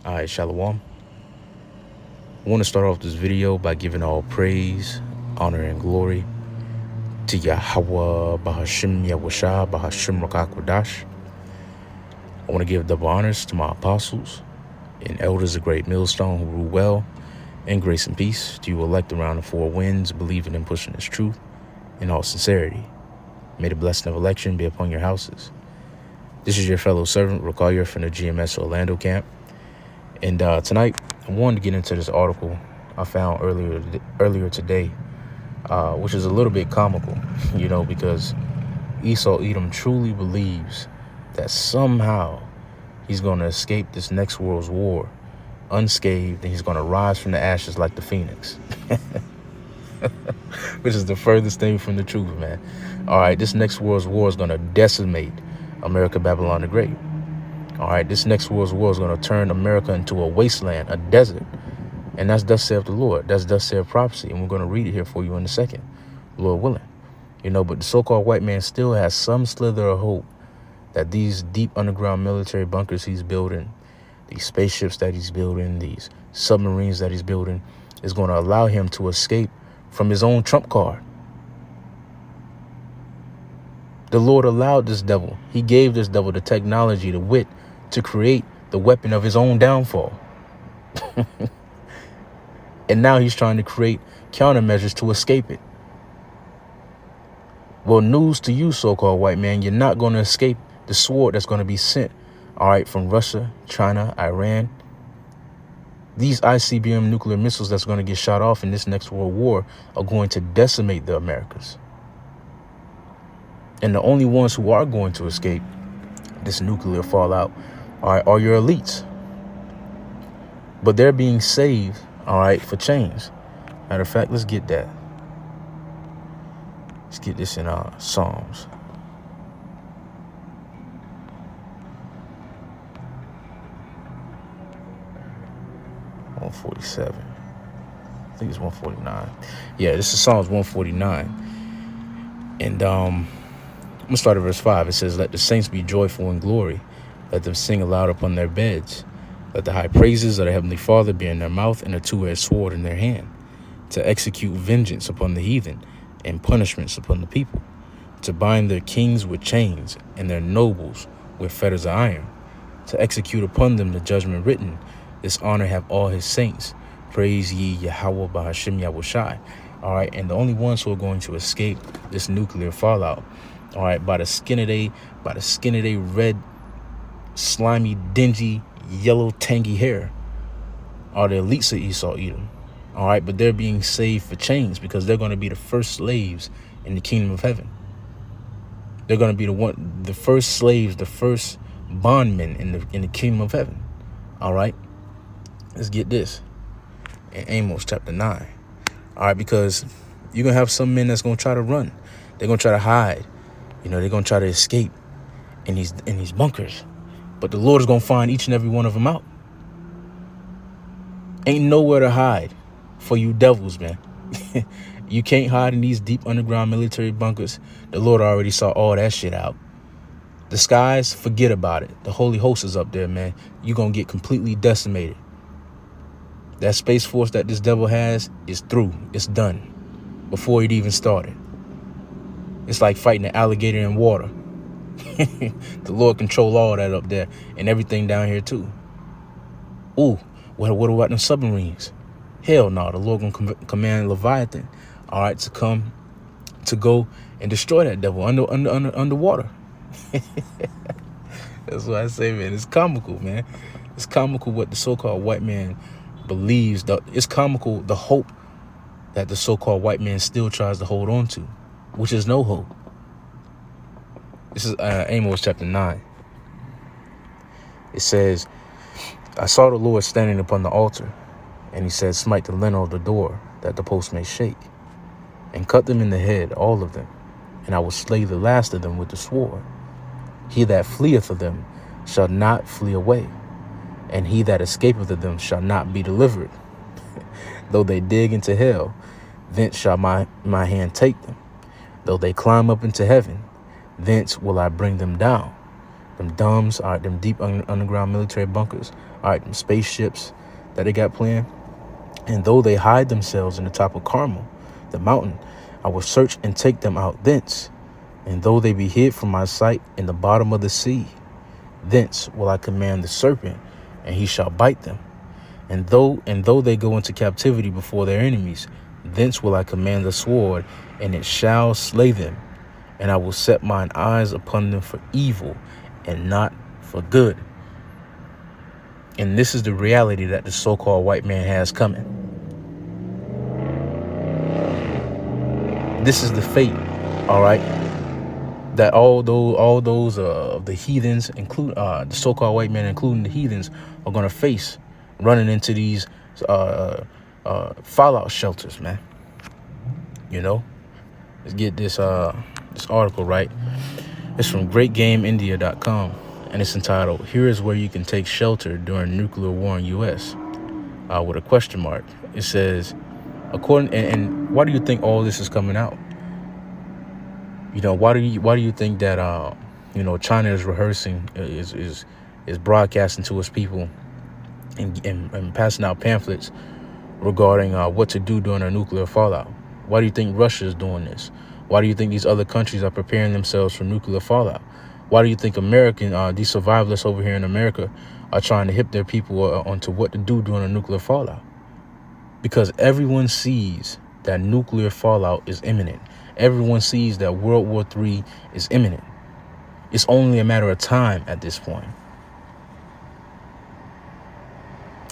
All right, Shalom. I want to start off this video by giving all praise, honor, and glory to Yahweh Bahashim Yahushua Bahashim Rakakwadash. I want to give double honors to my apostles and elders of Great Millstone who rule well, and grace and peace to you elect around the four winds, believing and pushing this truth in all sincerity. May the blessing of election be upon your houses. This is your fellow servant, Rakayer from the GMS Orlando camp. And tonight, I wanted to get into this article I found earlier today, which is a little bit comical, because Esau Edom truly believes that somehow he's going to escape this next world's war unscathed, and he's going to rise from the ashes like the phoenix, which is the furthest thing from the truth, man. All right, this next world's war is going to decimate America, Babylon the Great. All right, this next world's war is going to turn America into a wasteland, a desert. And that's thus saith the Lord. That's thus saith prophecy. And we're going to read it here for you in a second, Lord willing. But the so-called white man still has some slither of hope that these deep underground military bunkers he's building, these spaceships that he's building, these submarines that he's building, is going to allow him to escape from his own trump card. The Lord allowed this devil. He gave this devil the technology, the wit, to create the weapon of his own downfall. And now he's trying to create countermeasures to escape it. Well, news to you, so-called white man, you're not going to escape the sword that's going to be sent, all right, from Russia, China, Iran. These ICBM nuclear missiles that's going to get shot off in this next world war are going to decimate the Americas. And the only ones who are going to escape this nuclear fallout are your elites. But they're being saved, all right, for change. Matter of fact, let's get that. Let's get this in Psalms. (147). I think it's 149. Yeah, this is Psalms 149. And I'm gonna start at verse 5. It says, "Let the saints be joyful in glory. Let them sing aloud upon their beds. Let the high praises of the Heavenly Father be in their mouth and a two-edged sword in their hand, to execute vengeance upon the heathen and punishments upon the people, to bind their kings with chains and their nobles with fetters of iron, to execute upon them the judgment written. This honor have all his saints. Praise ye Yahweh Bahashim Yahushai." All right, and the only ones who are going to escape this nuclear fallout, all right, by the skin of they red, slimy, dingy, yellow, tangy hair, are the elites of Esau Edom. All right, but they're being saved for chains because they're going to be the first slaves in the kingdom of heaven. They're going to be the first slaves, the first bondmen in the kingdom of heaven. All right, let's get this in Amos chapter 9. All right, because you're going to have some men that's going to try to run. They're going to try to hide. They're going to try to escape in these bunkers. But the Lord is going to find each and every one of them out. Ain't nowhere to hide for you devils, man. You can't hide in these deep underground military bunkers. The Lord already saw all that shit out. The skies, forget about it. The Holy Host is up there, man. You're going to get completely decimated. That Space Force that this devil has is through. It's done before it even started. It's like fighting an alligator in water. The Lord control all that up there and everything down here too. Ooh, what about them submarines? Hell no, the Lord gonna command Leviathan, all right, to go and destroy that devil underwater. That's what I say, man. It's comical, man. It's comical what the so-called white man believes. It's comical the hope that the so-called white man still tries to hold on to, which is no hope. This is Amos chapter 9. It says, "I saw the Lord standing upon the altar, and he said, smite the lintel of the door, that the post may shake, and cut them in the head, all of them, and I will slay the last of them with the sword. He that fleeth of them shall not flee away, and he that escapeth of them shall not be delivered. Though they dig into hell, thence shall my hand take them. Though they climb up into heaven, thence will I bring them down. them DUMs, all right, them deep underground military bunkers, all right, them spaceships that they got planned. And though they hide themselves in the top of Carmel, the mountain, I will search and take them out thence. And though they be hid from my sight in the bottom of the sea, thence will I command the serpent, and he shall bite them. And though they go into captivity before their enemies, thence will I command the sword, and it shall slay them. And I will set mine eyes upon them for evil and not for good. And this is the reality that the so-called white man has coming. This is the fate, all right, that all those of the heathens, include the so-called white man, including the heathens, are going to face running into these fallout shelters, man. You know, let's get this article right. It's from greatgameindia.com, and it's entitled, "Here is where you can take shelter during nuclear war in U.S." With a question mark. It says, and why do you think all this is coming out? You know, why do you think that China is rehearsing, is broadcasting to its people and passing out pamphlets regarding what to do during a nuclear fallout? Why do you think Russia is doing this? Why do you think these other countries are preparing themselves for nuclear fallout? Why do you think these survivalists over here in America are trying to hip their people onto what to do during a nuclear fallout? Because everyone sees that nuclear fallout is imminent. Everyone sees that World War III is imminent. It's only a matter of time at this point.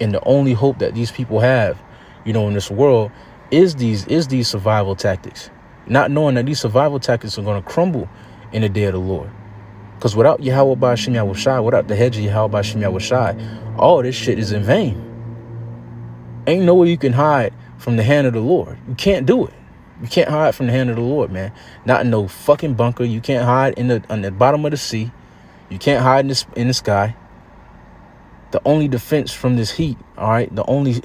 And the only hope that these people have, in this world is these survival tactics. Not knowing that these survival tactics are going to crumble in the day of the Lord. Because without Yahweh Ba'Shem Yahushai, without the hedge of Yahweh Ba'Shem Yahushai, all this shit is in vain. Ain't no way you can hide from the hand of the Lord. You can't do it. You can't hide from the hand of the Lord, man. Not in no fucking bunker. You can't hide on the bottom of the sea. You can't hide in the sky. The only defense from this heat, all right, the only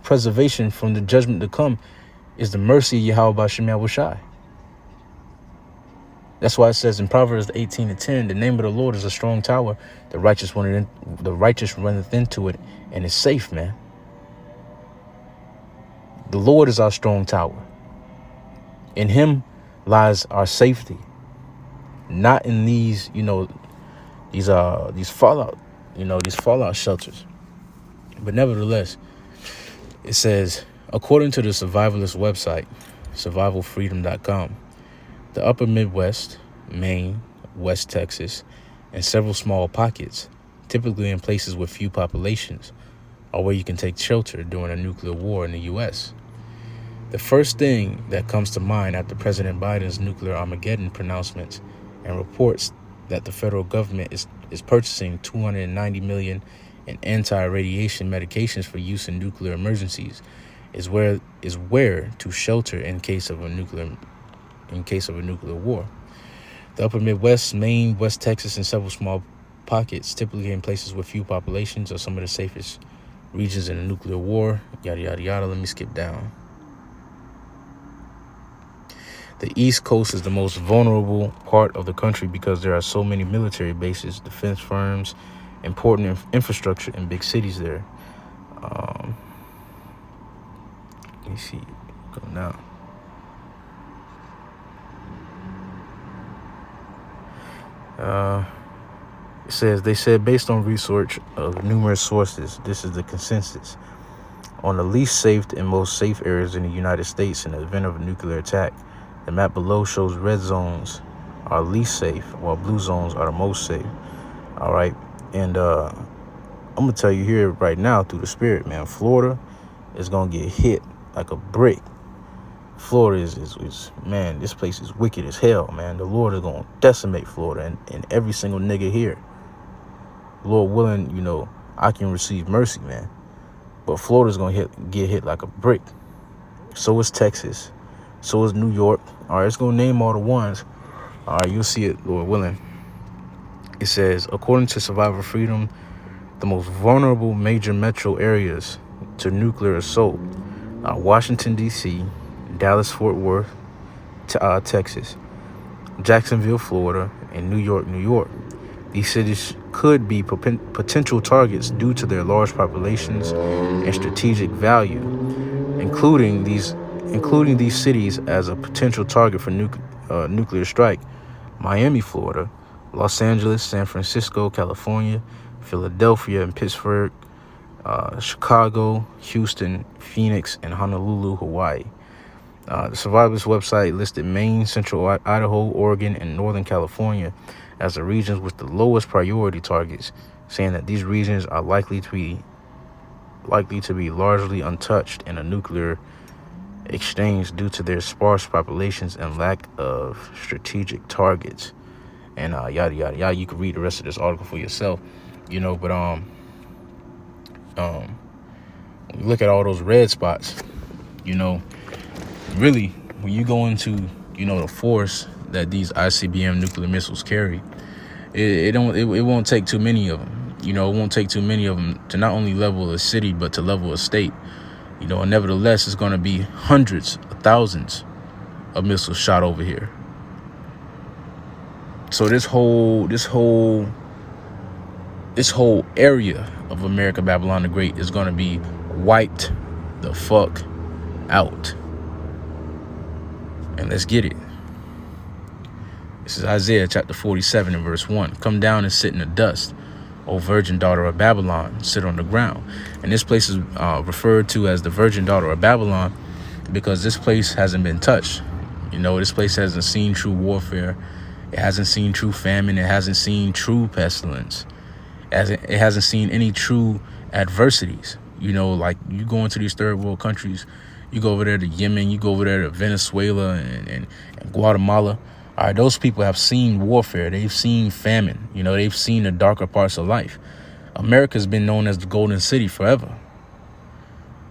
preservation from the judgment to come is the mercy of Yahweh Ba'Shem Yahushai. That's why it says in Proverbs 18:10, the name of the Lord is a strong tower. The righteous runneth into it, and is safe, man. The Lord is our strong tower. In him lies our safety. Not in these fallout, these fallout shelters. But nevertheless, it says, according to the survivalist website, survivalfreedom.com, the upper Midwest, Maine, West Texas, and several small pockets, typically in places with few populations, are where you can take shelter during a nuclear war in the U.S. The first thing that comes to mind after President Biden's nuclear Armageddon pronouncements and reports that the federal government is purchasing $290 million in anti-radiation medications for use in nuclear emergencies is where to shelter in case of a nuclear war. The upper Midwest, Maine, West Texas, and several small pockets, typically in places with few populations, are some of the safest regions in a nuclear war. Yada yada yada. Let me skip down. The East Coast is the most vulnerable part of the country because there are so many military bases, defense firms, important infrastructure in big cities there. Let me see. Go now. It says, they said, based on research of numerous sources, this is the consensus on the least safe and most safe areas in the United States in the event of a nuclear attack. The map below shows red zones are least safe, while blue zones are the most safe. All right. And I'm going to tell you here right now through the spirit, man, Florida is going to get hit like a brick. Florida is man, this place is wicked as hell, man. The Lord is going to decimate Florida and every single nigga here. Lord willing, I can receive mercy, man. But Florida's going to get hit like a brick. So is Texas. So is New York. All right, it's going to name all the ones. All right, you'll see it, Lord willing. It says, according to Survivor Freedom, the most vulnerable major metro areas to nuclear assault are Washington, D.C., Dallas-Fort Worth, Texas, Jacksonville, Florida, and New York, New York. These cities could be potential targets due to their large populations and strategic value, including these cities as a potential target for nuclear strike: Miami, Florida; Los Angeles, San Francisco, California; Philadelphia and Pittsburgh; Chicago, Houston, Phoenix, and Honolulu, Hawaii. The survivors website listed Maine, Central Idaho, Oregon, and Northern California as the regions with the lowest priority targets, saying that these regions are likely to be largely untouched in a nuclear exchange due to their sparse populations and lack of strategic targets. And yada yada yada. You can read the rest of this article for yourself, But when you look at all those red spots, really, when you go into the force that these ICBM nuclear missiles carry, it won't take too many of them. It won't take too many of them to not only level a city but to level a state. And nevertheless, it's going to be hundreds of thousands of missiles shot over here. So this whole area of America, Babylon the Great, is going to be wiped the fuck out. And let's get it. This is Isaiah chapter 47 and verse 1. Come down and sit in the dust, O virgin daughter of Babylon, sit on the ground. And this place is referred to as the virgin daughter of Babylon because this place hasn't been touched. This place hasn't seen true warfare. It hasn't seen true famine. It hasn't seen true pestilence. It hasn't seen any true adversities. Like you go into these third world countries, you go over there to Yemen, you go over there to Venezuela and Guatemala. All right, those people have seen warfare. They've seen famine. They've seen the darker parts of life. America's been known as the Golden City forever.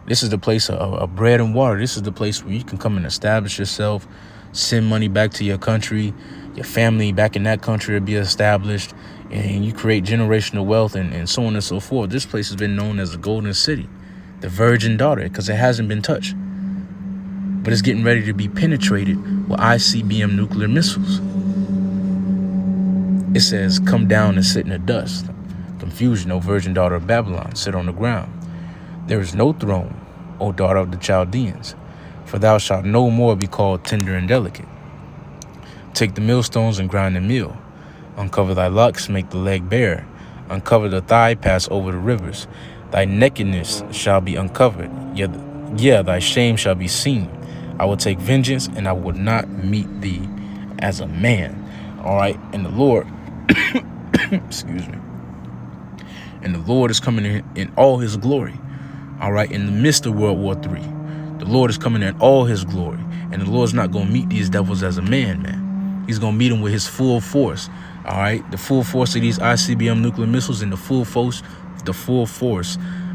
This is the place of bread and water. This is the place where you can come and establish yourself, send money back to your country, your family back in that country will be established, and you create generational wealth and so on and so forth. This place has been known as the Golden City, the virgin daughter, because it hasn't been touched. But it's getting ready to be penetrated with ICBM nuclear missiles. It says, come down and sit in the dust. Confusion, O virgin daughter of Babylon, sit on the ground. There is no throne, O daughter of the Chaldeans, for thou shalt no more be called tender and delicate. Take the millstones and grind the meal. Uncover thy locks, make the leg bare. Uncover the thigh, pass over the rivers. Thy nakedness shall be uncovered. Yeah, thy shame shall be seen. I will take vengeance, and I will not meet thee as a man. All right, and the Lord, excuse me, and the Lord is coming in all his glory. All right, in the midst of World War III, the Lord is coming in all his glory, and the Lord's not going to meet these devils as a man. He's going to meet them with his full force. All right, the full force of these ICBM nuclear missiles and the full force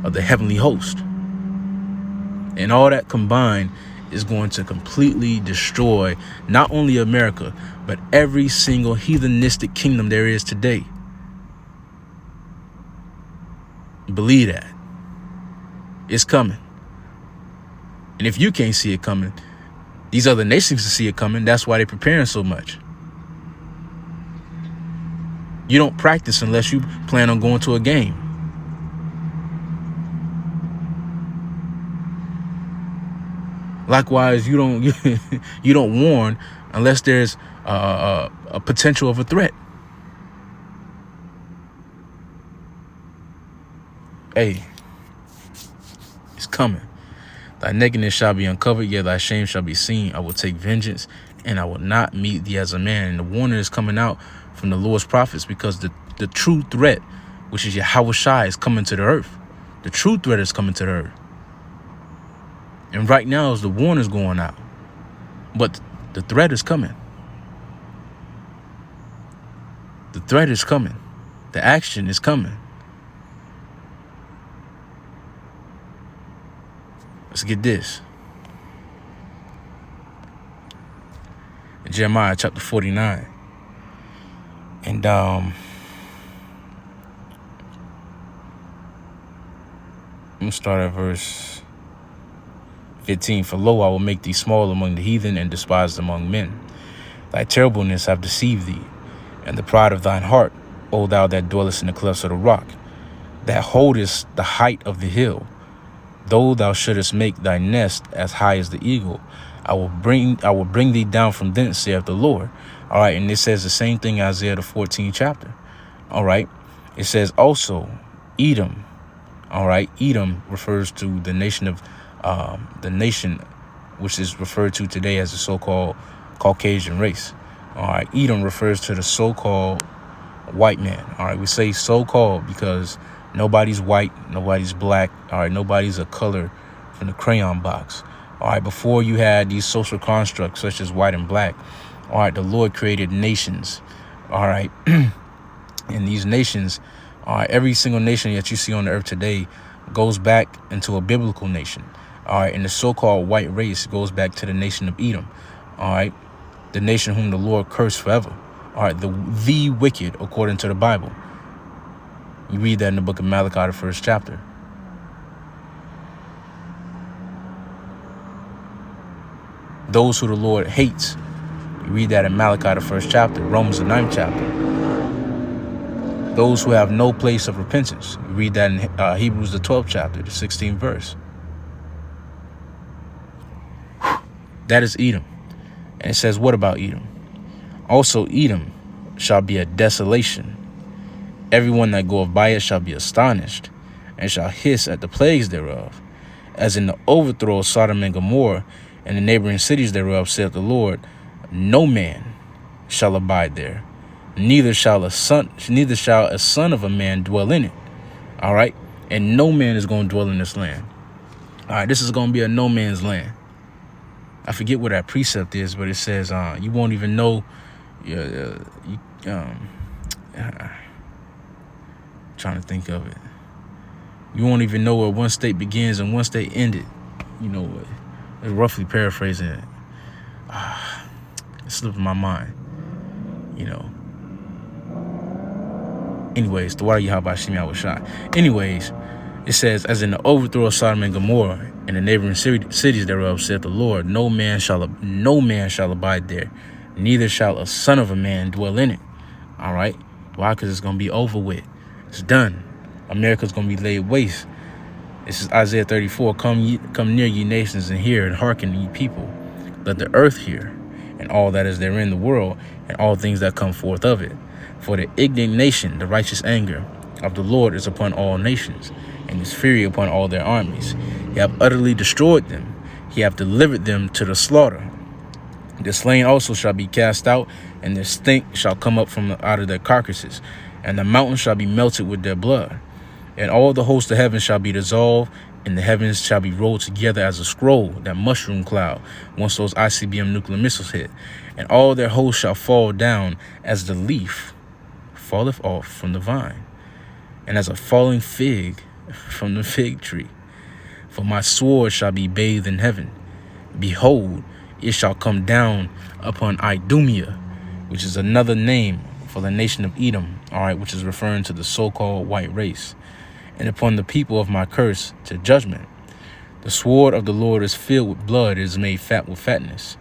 of the heavenly host. And all that combined is going to completely destroy not only America, but every single heathenistic kingdom there is today. Believe that. It's coming. And if you can't see it coming, these other nations can see it coming. That's why they're preparing so much. You don't practice unless you plan on going to a game. Likewise, you don't warn unless there's a potential of a threat. Hey, it's coming. Thy nakedness shall be uncovered, yet thy shame shall be seen. I will take vengeance, and I will not meet thee as a man. And the warning is coming out from the Lord's prophets, because the true threat, which is Yahweh Shai, is coming to the earth. The true threat is coming to the earth. And right now is the warning's going out. But the threat is coming. The threat is coming. The action is coming. Let's get this. In Jeremiah chapter 49. And I'm going to start at verse 15. For lo, I will make thee small among the heathen and despised among men. Thy terribleness have deceived thee, and the pride of thine heart O thou that dwellest in the clefts of the rock, that holdest the height of the hill. Though thou shouldest make thy nest as high as the eagle, I will bring thee down from thence, saith the Lord. All right, and it says the same thing, Isaiah the 14th chapter. All right, it says also Edom. All right, Edom refers to the nation which is referred to today as the so-called Caucasian race. All right, Edom refers to the so-called white man. All right, we say so-called because nobody's white, nobody's black. All right, nobody's a color from the crayon box. All right, before you had these social constructs such as white and black, all right, the Lord created nations. All right, and these nations, all right, every single nation that you see on the earth today goes back into a biblical nation. All right, and the so-called white race goes back to the nation of Edom. All right, the nation whom the Lord cursed forever. All right, the wicked, according to the Bible. You read that in the book of Malachi, the 1st chapter. Those who the Lord hates. You read that in Malachi, the 1st chapter. Romans, the 9th chapter. Those who have no place of repentance. You read that in Hebrews, the 12th chapter, the 16th verse. That is Edom. And it says, what about Edom? Also Edom shall be a desolation. Everyone that goeth by it shall be astonished, and shall hiss at the plagues thereof. As in the overthrow of Sodom and Gomorrah, and the neighboring cities thereof, saith the Lord, no man shall abide there, neither shall a son of a man dwell in it. All right, and no man is going to dwell in this land. All right, this is going to be a no man's land. I forget what that precept is, but it says you won't even know. Trying to think of it. You won't even know where one state begins and one state ended. You know, roughly paraphrasing it. It slipped my mind. You know. Anyways, the water Yahweh Shemi was shot. Anyways, it says, as in the overthrow of Sodom and Gomorrah and the neighboring cities thereof, saith the Lord, no man shall abide there, neither shall a son of a man dwell in it. All right. Why? Because it's going to be over with. It's done. America's going to be laid waste. This is Isaiah 34. Come near, ye nations, and hear, and hearken, ye people. Let the earth hear, and all that is therein the world, and all things that come forth of it. For the indignation, the righteous anger of the Lord is upon all nations, and his fury upon all their armies. He hath utterly destroyed them. He hath delivered them to the slaughter. The slain also shall be cast out, and their stink shall come up from out of their carcasses, and the mountains shall be melted with their blood. And all the hosts of heaven shall be dissolved, and the heavens shall be rolled together as a scroll, that mushroom cloud, once those ICBM nuclear missiles hit. And all their hosts shall fall down as the leaf falleth off from the vine, and as a falling fig from the fig tree. For my sword shall be bathed in heaven. Behold, it shall come down upon Idumea, which is another name for the nation of Edom, all right, which is referring to the so-called white race, and upon the people of my curse to judgment. The sword of the Lord is filled with blood, it is made fat with fatness,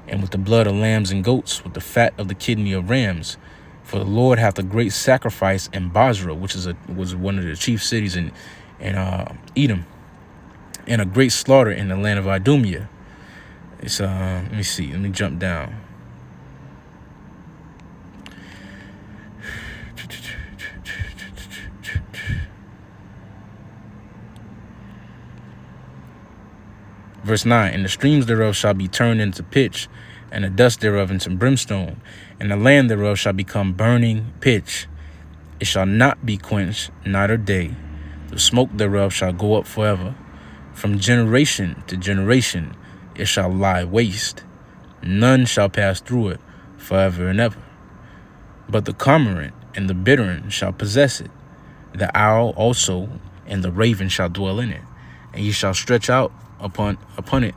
and with the blood of lambs and goats, with the fat of the kidney of rams. For the Lord hath a great sacrifice in Basra, which was one of the chief cities in Edom, and a great slaughter in the land of Idumea. It's let me jump down. Verse 9, and the streams thereof shall be turned into pitch, and the dust thereof into brimstone, and the land thereof shall become burning pitch. It shall not be quenched night or day. The smoke thereof shall go up forever. From generation to generation it shall lie waste. None shall pass through it forever and ever. But the cormorant and the bittern shall possess it. The owl also and the raven shall dwell in it. And he shall stretch out upon it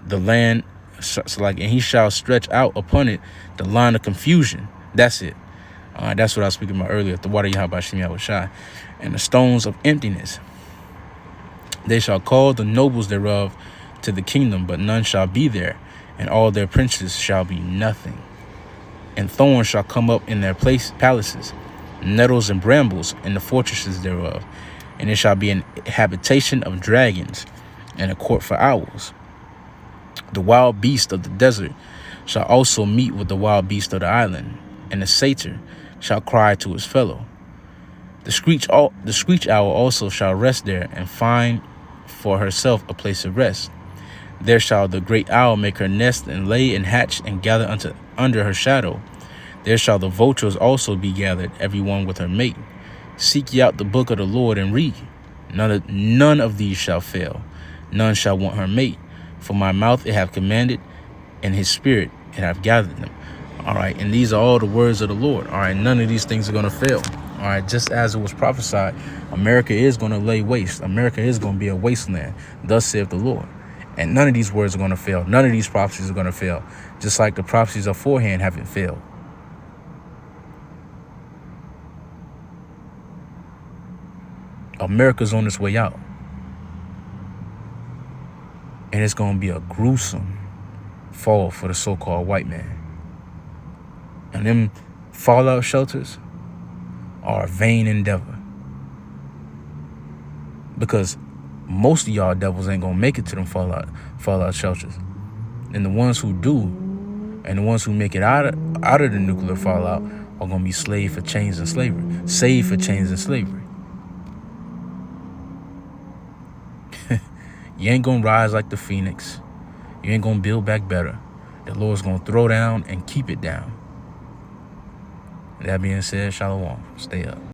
the land, and he shall stretch out upon it the line of confusion. That's it. That's what I was speaking about earlier. The water Yahweh Shemi was shy, and the stones of emptiness. They shall call the nobles thereof to the kingdom, but none shall be there, and all their princes shall be nothing. And thorns shall come up in their palaces. nettles and brambles in the fortresses thereof. And it shall be an habitation of dragons, and a court for owls. The wild beast of the desert shall also meet with the wild beast of the island, and the satyr shall cry to his fellow. The screech owl also shall rest there, and find for herself a place of rest. There shall the great owl make her nest, and lay and hatch, and gather under her shadow. There shall the vultures also be gathered, every one with her mate. Seek ye out the book of the Lord and read. None of these shall fail. None shall want her mate. For my mouth it hath commanded, and his spirit it hath gathered them. All right, and these are all the words of the Lord. All right, none of these things are going to fail. All right, just as it was prophesied, America is going to lay waste. America is going to be a wasteland. Thus saith the Lord. And none of these words are going to fail. None of these prophecies are going to fail. Just like the prophecies aforehand haven't failed. America's on its way out. And it's going to be a gruesome fall for the so-called white man. And them fallout shelters are a vain endeavor. Because most of y'all devils ain't going to make it to them fallout shelters. And the ones who do, and the ones who make it out of the nuclear fallout, are going to be saved for chains and slavery. You ain't going to rise like the phoenix. You ain't going to build back better. The Lord's going to throw down and keep it down. That being said, shalom. Stay up.